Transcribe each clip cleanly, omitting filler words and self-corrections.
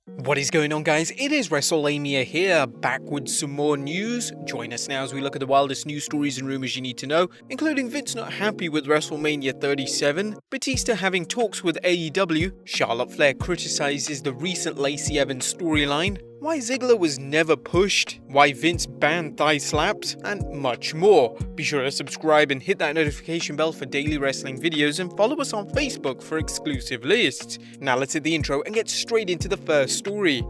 What is going on, guys? It is Wrestlelamia here, back with some more news. Join us now as we look at the wildest news stories and rumors you need to know, including Vince not happy with Wrestlemania 37, Batista having talks with AEW, Charlotte Flair criticizes the recent Lacey Evans storyline, why Ziggler was never pushed, why Vince banned thigh slaps, and much more. Be sure to subscribe and hit that notification bell for daily wrestling videos and follow us on Facebook for exclusive lists. Now let's hit the intro and get straight into the first story.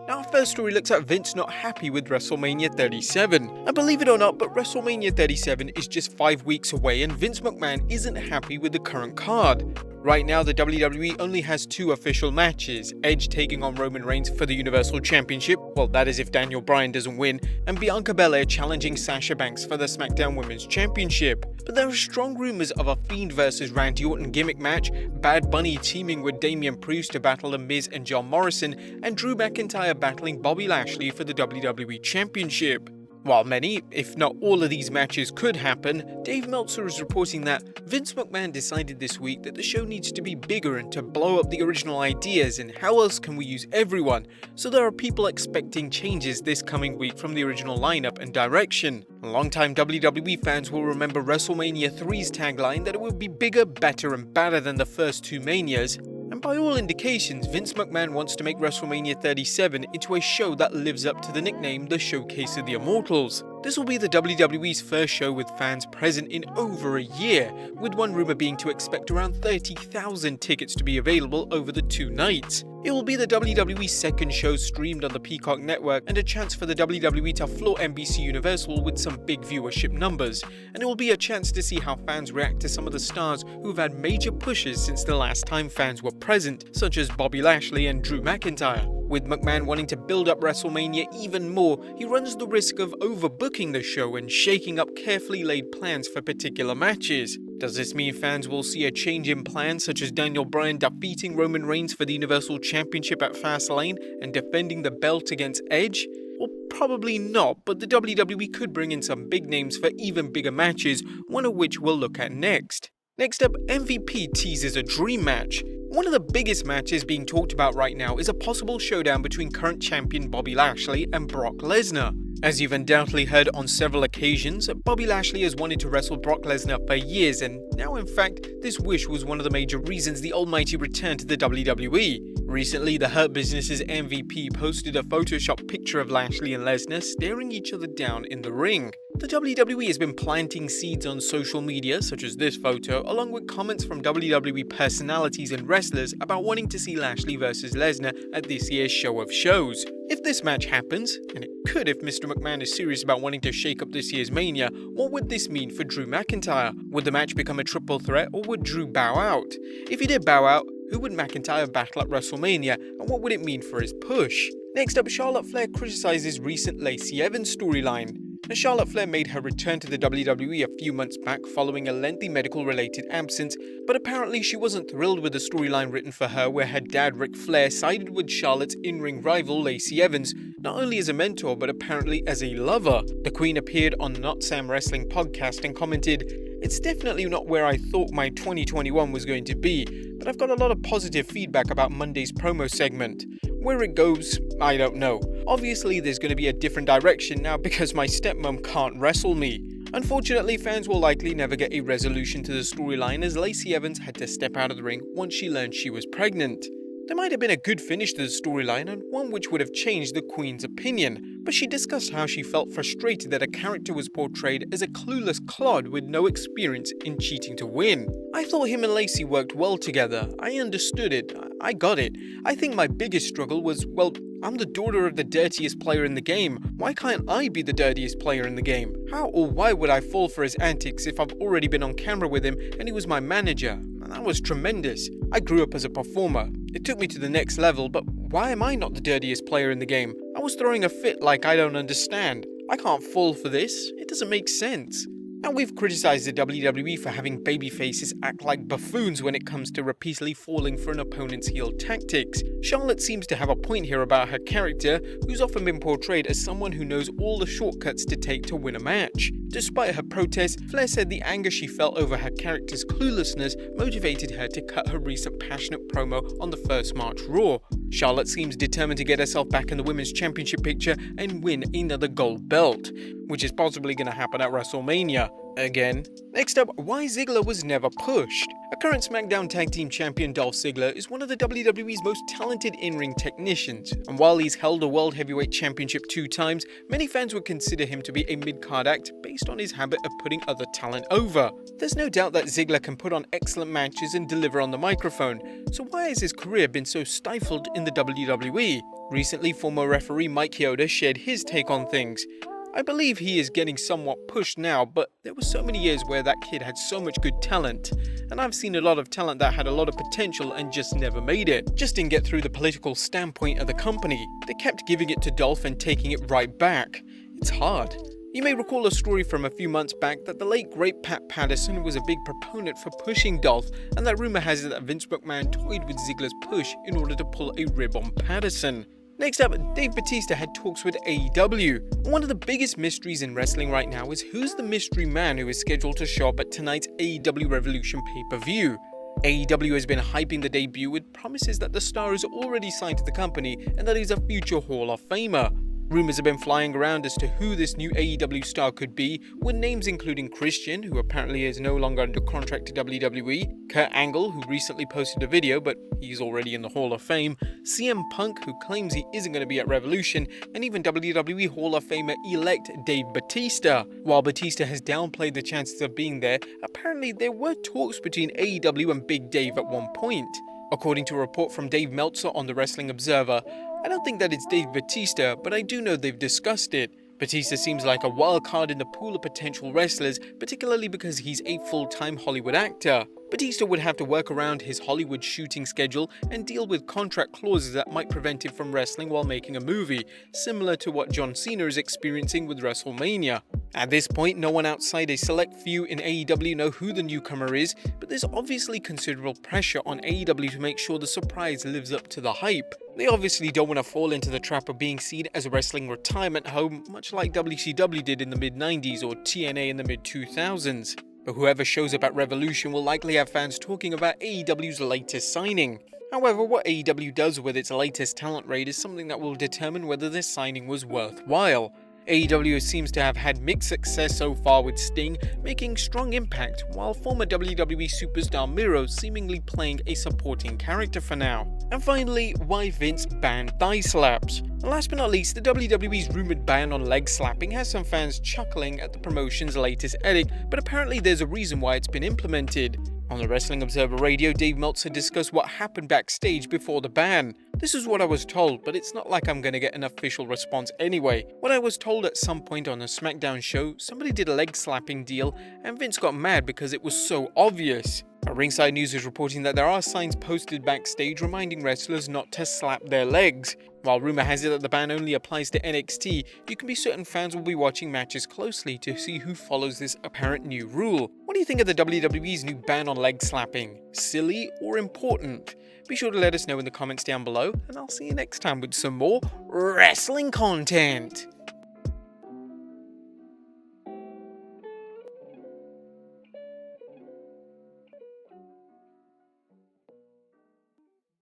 Our first story looks at Vince not happy with Wrestlemania 37. And believe it or not, but Wrestlemania 37 is just 5 weeks away and Vince McMahon isn't happy with the current card. Right now, the WWE only has 2 official matches, Edge taking on Roman Reigns for the Universal Championship, well that is if Daniel Bryan doesn't win, and Bianca Belair challenging Sasha Banks for the SmackDown Women's Championship. But there are strong rumors of a Fiend vs Randy Orton gimmick match, Bad Bunny teaming with Damian Priest to battle The Miz and John Morrison, and Drew McIntyre battling Bobby Lashley for the WWE Championship. While many, if not all of these matches could happen, Dave Meltzer is reporting that Vince McMahon decided this week that the show needs to be bigger and to blow up the original ideas and how else can we use everyone, so there are people expecting changes this coming week from the original lineup and direction. Longtime WWE fans will remember WrestleMania 3's tagline that it would be bigger, better and badder than the first 2 Manias. And by all indications, Vince McMahon wants to make WrestleMania 37 into a show that lives up to the nickname the Showcase of the Immortals. This will be the WWE's first show with fans present in over a year, with one rumor being to expect around 30,000 tickets to be available over the 2 nights. It will be the WWE's second show streamed on the Peacock network and a chance for the WWE to floor NBC Universal with some big viewership numbers, and it will be a chance to see how fans react to some of the stars who've had major pushes since the last time fans were present, such as Bobby Lashley and Drew McIntyre. With McMahon wanting to build up WrestleMania even more, he runs the risk of overbooking the show and shaking up carefully laid plans for particular matches. Does this mean fans will see a change in plans, such as Daniel Bryan defeating Roman Reigns for the Universal Championship at Fastlane and defending the belt against Edge? Well, probably not, but the WWE could bring in some big names for even bigger matches, one of which we'll look at next. Next up, MVP teases a dream match. One of the biggest matches being talked about right now is a possible showdown between current champion Bobby Lashley and Brock Lesnar. As you've undoubtedly heard on several occasions, Bobby Lashley has wanted to wrestle Brock Lesnar for years, and now in fact, this wish was one of the major reasons the Almighty returned to the WWE. Recently, the Hurt Business's MVP posted a Photoshop picture of Lashley and Lesnar staring each other down in the ring. The WWE has been planting seeds on social media, such as this photo, along with comments from WWE personalities and wrestlers about wanting to see Lashley vs Lesnar at this year's show of shows. If this match happens, and it could if Mr. McMahon is serious about wanting to shake up this year's Mania, what would this mean for Drew McIntyre? Would the match become a triple threat, or would Drew bow out? If he did bow out, who would McIntyre battle at WrestleMania, and what would it mean for his push? Next up, Charlotte Flair criticizes recent Lacey Evans storyline. Now, Charlotte Flair made her return to the WWE a few months back following a lengthy medical-related absence, but apparently she wasn't thrilled with the storyline written for her where her dad Ric Flair sided with Charlotte's in-ring rival Lacey Evans, not only as a mentor but apparently as a lover. The Queen appeared on Not Sam Wrestling podcast and commented, "It's definitely not where I thought my 2021 was going to be, but I've got a lot of positive feedback about Monday's promo segment. Where it goes, I don't know. Obviously there's going to be a different direction now because my stepmom can't wrestle me." Unfortunately, fans will likely never get a resolution to the storyline as Lacey Evans had to step out of the ring once she learned she was pregnant. There might have been a good finish to the storyline and one which would have changed the Queen's opinion, but she discussed how she felt frustrated that a character was portrayed as a clueless clod with no experience in cheating to win. "I thought him and Lacey worked well together. I understood it. I got it. I think my biggest struggle was, well, I'm the daughter of the dirtiest player in the game. Why can't I be the dirtiest player in the game? How or why would I fall for his antics if I've already been on camera with him and he was my manager? And that was tremendous. I grew up as a performer. It took me to the next level, but why am I not the dirtiest player in the game? I was throwing a fit like I don't understand. I can't fall for this. It doesn't make sense." Now, we've criticized the WWE for having babyfaces act like buffoons when it comes to repeatedly falling for an opponent's heel tactics. Charlotte seems to have a point here about her character, who's often been portrayed as someone who knows all the shortcuts to take to win a match. Despite her protests, Flair said the anger she felt over her character's cluelessness motivated her to cut her recent passionate promo on the first March Raw. Charlotte seems determined to get herself back in the Women's Championship picture and win another gold belt, which is possibly going to happen at Wrestlemania again. Next up, why Ziggler was never pushed. A current SmackDown Tag Team Champion Dolph Ziggler is one of the WWE's most talented in-ring technicians, and while he's held a World Heavyweight Championship 2 times, many fans would consider him to be a mid-card act based on his habit of putting other talent over. There's no doubt that Ziggler can put on excellent matches and deliver on the microphone, so why has his career been so stifled in the WWE? Recently, former referee Mike Chioda shared his take on things. I believe he is getting somewhat pushed now, but there were so many years where that kid had so much good talent, and I've seen a lot of talent that had a lot of potential and just never made it. Just didn't get through the political standpoint of the company. They kept giving it to Dolph and taking it right back. It's hard. You may recall a story from a few months back that the late great Pat Patterson was a big proponent for pushing Dolph, and that rumor has it that Vince McMahon toyed with Ziggler's push in order to pull a rib on Patterson. Next up, Dave Bautista had talks with AEW. One of the biggest mysteries in wrestling right now is who's the mystery man who is scheduled to show up at tonight's AEW Revolution pay-per-view. AEW has been hyping the debut with promises that the star is already signed to the company and that he's a future Hall of Famer. Rumors have been flying around as to who this new AEW star could be, with names including Christian, who apparently is no longer under contract to WWE, Kurt Angle, who recently posted a video but he's already in the Hall of Fame, CM Punk, who claims he isn't going to be at Revolution, and even WWE Hall of Famer-elect Dave Batista. While Batista has downplayed the chances of being there, apparently there were talks between AEW and Big Dave at one point. According to a report from Dave Meltzer on the Wrestling Observer, I don't think that it's Dave Batista, but I do know they've discussed it. Batista seems like a wild card in the pool of potential wrestlers, particularly because he's a full-time Hollywood actor. Batista would have to work around his Hollywood shooting schedule and deal with contract clauses that might prevent him from wrestling while making a movie, similar to what John Cena is experiencing with Wrestlemania. At this point, no one outside a select few in AEW know who the newcomer is, but there's obviously considerable pressure on AEW to make sure the surprise lives up to the hype. They obviously don't want to fall into the trap of being seen as a wrestling retirement home, much like WCW did in the mid-90s or TNA in the mid-2000s. But whoever shows up at Revolution will likely have fans talking about AEW's latest signing. However, what AEW does with its latest talent raid is something that will determine whether this signing was worthwhile. AEW seems to have had mixed success so far with Sting making strong impact, while former WWE superstar Miro seemingly playing a supporting character for now. And finally, why Vince banned thigh slaps. And last but not least, the WWE's rumored ban on leg slapping has some fans chuckling at the promotion's latest edict, but apparently there's a reason why it's been implemented. On the Wrestling Observer Radio, Dave Meltzer discussed what happened backstage before the ban. This is what I was told, but it's not like I'm gonna get an official response anyway. What I was told at some point on a SmackDown show, somebody did a leg slapping deal and Vince got mad because it was so obvious. Ringside News is reporting that there are signs posted backstage reminding wrestlers not to slap their legs. While rumor has it that the ban only applies to NXT, you can be certain fans will be watching matches closely to see who follows this apparent new rule. What do you think of the WWE's new ban on leg slapping? Silly or important? Be sure to let us know in the comments down below, and I'll see you next time with some more wrestling content.